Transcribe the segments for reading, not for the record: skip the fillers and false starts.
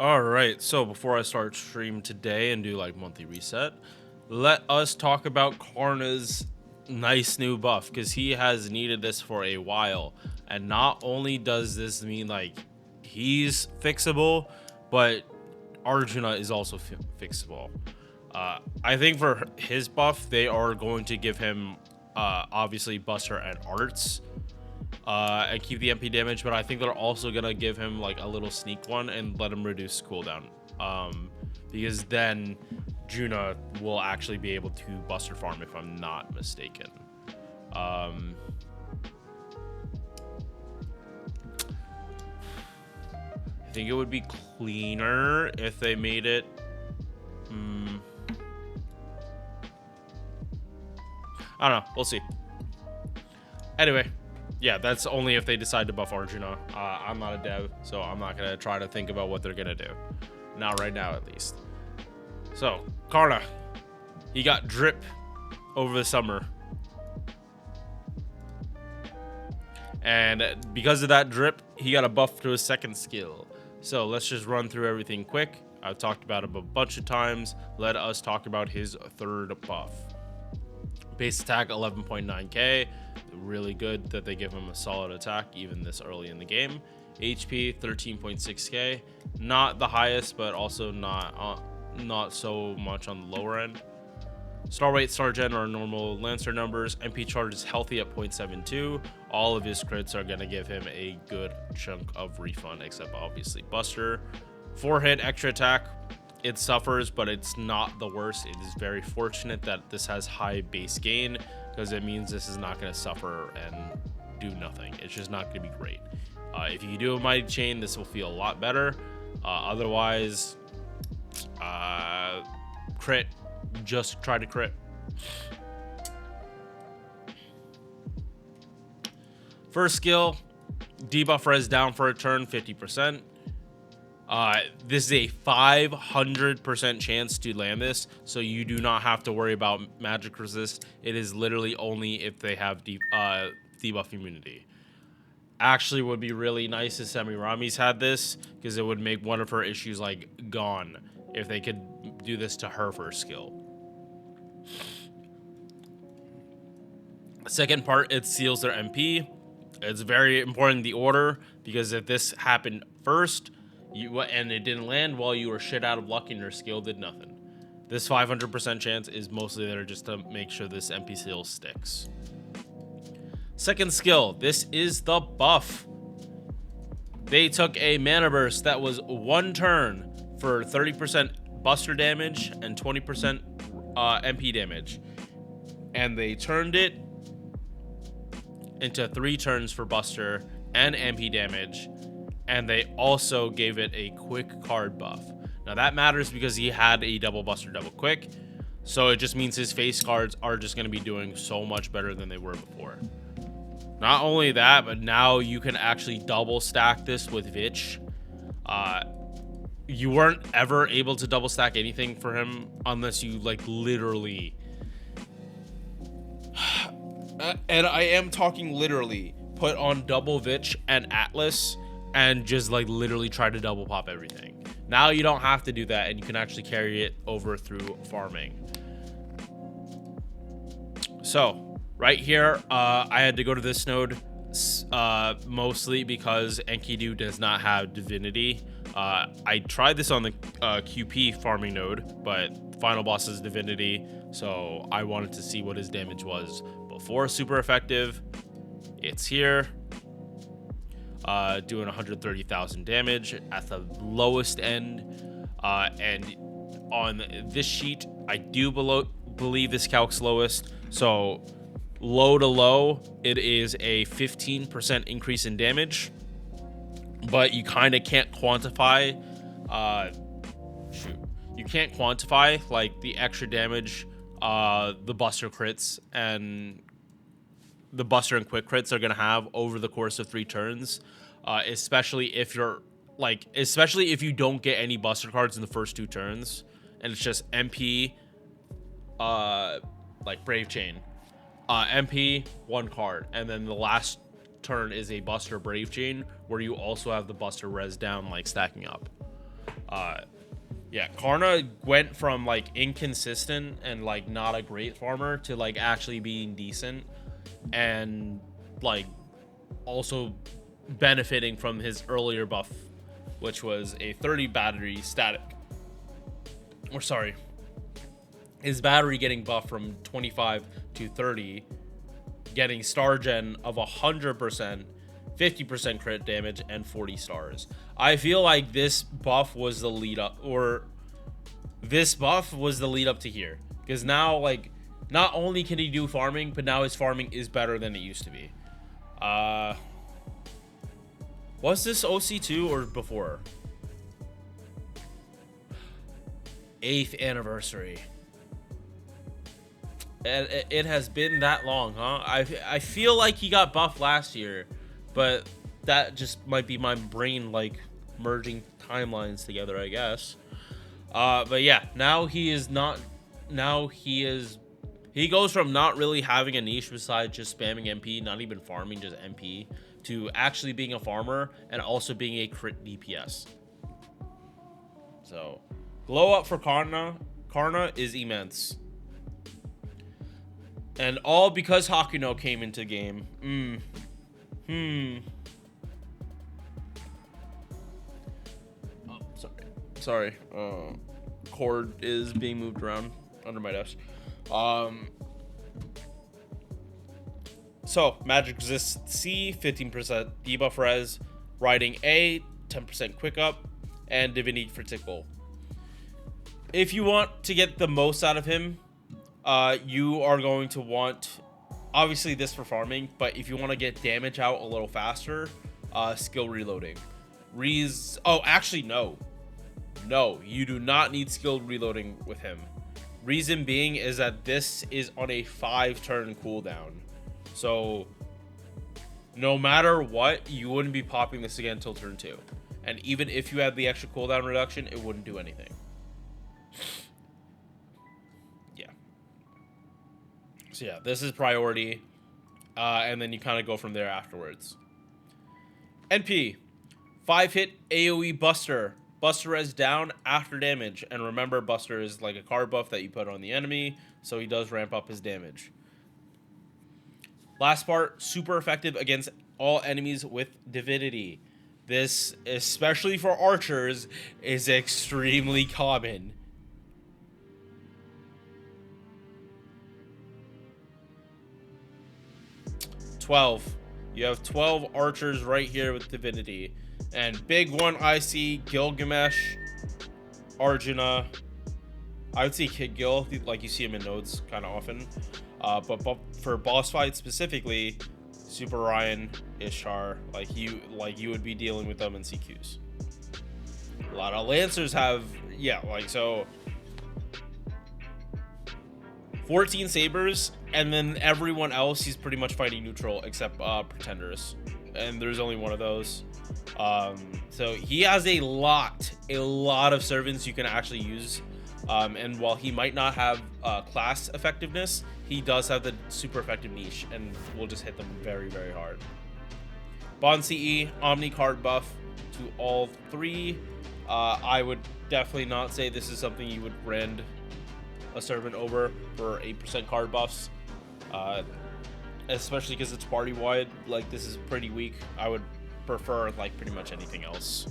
All right, so before I start stream today and do like monthly reset, let us talk about Karna's nice new buff because he has needed this for a while. And not only does this mean like he's fixable, but Arjuna is also fixable. I think for his buff, they are going to give him obviously Buster and Arts and keep the MP damage, but I think they're also gonna give him like a little sneak one and let him reduce cooldown. Because then Juna will actually be able to Buster farm if I'm not mistaken. I think it would be cleaner if they made it. I don't know. We'll see. Anyway, yeah, that's only if they decide to buff Arjuna. I'm not a dev, so I'm not gonna try to think about what they're gonna do. Not right now, at least. So, Karna, he got drip over the summer. And because of that drip, he got a buff to his second skill. So let's just run through everything quick. I've talked about him a bunch of times. Let us talk about his third buff. Base attack 11.9k. Really good that they give him a solid attack even this early in the game. HP 13.6k. Not the highest, but also not so much on the lower end. Star weight, star gen are normal Lancer numbers. MP charge is healthy at 0.72. All of his crits are going to give him a good chunk of refund, except obviously Buster. 4-hit extra attack. It suffers, but it's not the worst. It is very fortunate that this has high base gain, because it means this is not going to suffer and do nothing. It's just not going to be great. If you do a Mighty Chain, this will feel a lot better. Otherwise, crit. Just try to crit. First skill, debuff res down for a turn 50%. This is a 500% chance to land this, so you do not have to worry about magic resist. It is literally only if they have debuff immunity. Actually would be really nice if Semirami's had this, because it would make one of her issues like gone if they could do this to her first skill. Second part, it seals their MP. It's very important the order, because if this happened first and it didn't land while you were shit out of luck and your skill did nothing. This 500% chance is mostly there just to make sure this MP seal sticks. Second skill, this is the buff. They took a mana burst that was one turn for 30% Buster damage and 20% MP damage, and they turned it into 3 turns for Buster and MP damage, and they also gave it a quick card buff. Now that matters because he had a double Buster double quick, so it just means his face cards are just going to be doing so much better than they were before. Not only that, but now you can actually double stack this with Vitch. You weren't ever able to double stack anything for him unless you like literally, and I am talking literally, put on double Vitch and Atlas and just like literally try to double pop everything. Now you don't have to do that, and you can actually carry it over through farming. So right here, I had to go to this node mostly because Enkidu does not have Divinity. I tried this on the QP farming node, but the final boss is Divinity, so I wanted to see what his damage was before super effective. It's here, doing 130,000 damage at the lowest end, and on this sheet, I do believe this calc's lowest, so low to low, it is a 15% increase in damage, but you kind of can't quantify, you can't quantify like the extra damage, the Buster crits and the Buster and quick crits are going to have over the course of 3 turns, especially if you don't get any Buster cards in the first 2 turns, and it's just MP, like Brave Chain, MP, 1 card, and then the last turn is a Buster Brave Chain where you also have the Buster res down, like stacking up. Yeah, Karna went from like inconsistent and like not a great farmer to like actually being decent, and like also benefiting from his earlier buff, which was a 30 battery static. Or sorry, his battery getting buffed from 25 to 30, getting star gen of 100%, 50% crit damage, and 40 stars. I feel like this buff was the lead up, or this buff was the lead up to here, because now like not only can he do farming, but now his farming is better than it used to be. Was this OC2 or before? 8th anniversary. It has been that long, huh? I feel like he got buffed last year, but that just might be my brain like merging timelines together, I guess. But yeah, now he is not. Now he goes from not really having a niche besides just spamming MP, not even farming, just MP, to actually being a farmer and also being a crit DPS. So, glow up for Karna. Karna is immense. And all because Hakuno came into game. Oh, sorry. Cord is being moved around under my desk. So, Magic Resist C, 15% debuff res, Riding A, 10% quick up, and Divinity for Tickle. If you want to get the most out of him, you are going to want, obviously this for farming, but if you want to get damage out a little faster, skill reloading. Oh, actually, no. No, you do not need skill reloading with him. Reason being is that this is on a 5-turn cooldown. So, no matter what, you wouldn't be popping this again until turn 2. And even if you had the extra cooldown reduction, it wouldn't do anything. Yeah. So yeah, this is priority. And then you kind of go from there afterwards. NP. 5-hit AoE Buster. Buster res down after damage. And remember, Buster is like a card buff that you put on the enemy, so he does ramp up his damage. Last part, super effective against all enemies with Divinity. This, especially for archers, is extremely common. You have 12 archers right here with Divinity. And big one I see, Gilgamesh, Arjuna. I would see Kid Gil, like you see him in nodes kind of often. But for boss fights specifically, Super Ryan, Ishtar, like you would be dealing with them in CQs. A lot of Lancers have, yeah, like so 14 Sabers, and then everyone else he's pretty much fighting neutral except Pretenders. And there's only one of those. So he has a lot of servants you can actually use. And while he might not have class effectiveness, he does have the super effective niche and will just hit them very, very hard. Bond CE, Omni card buff to all 3. I would definitely not say this is something you would rend a servant over for 8% card buffs. Especially because it's party wide. Like, this is pretty weak. I would prefer like pretty much anything else.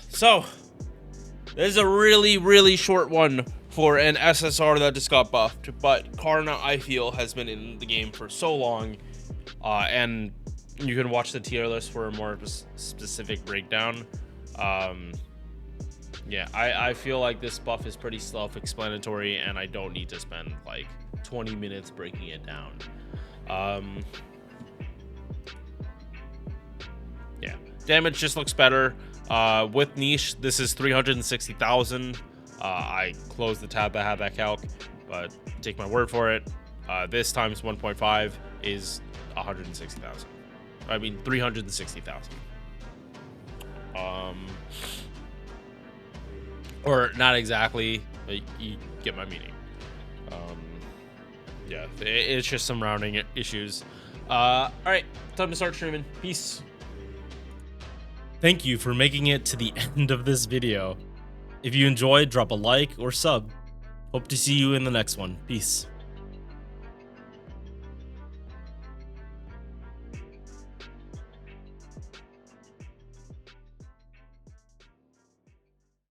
So, this is a really short one for an SSR that just got buffed, but Karna, I feel, has been in the game for so long, and you can watch the tier list for a more specific breakdown. Yeah, I feel like this buff is pretty self-explanatory, and I don't need to spend like 20 minutes breaking it down. Yeah, damage just looks better. With niche, this is 360,000. I closed the tab that had that calc, but take my word for it. This times 1.5 is 160,000. I mean 360,000. Or not exactly, but you get my meaning. Yeah, it's just some rounding issues. All right, time to start streaming. Peace. Thank you for making it to the end of this video. If you enjoyed, drop a like or sub. Hope to see you in the next one. Peace.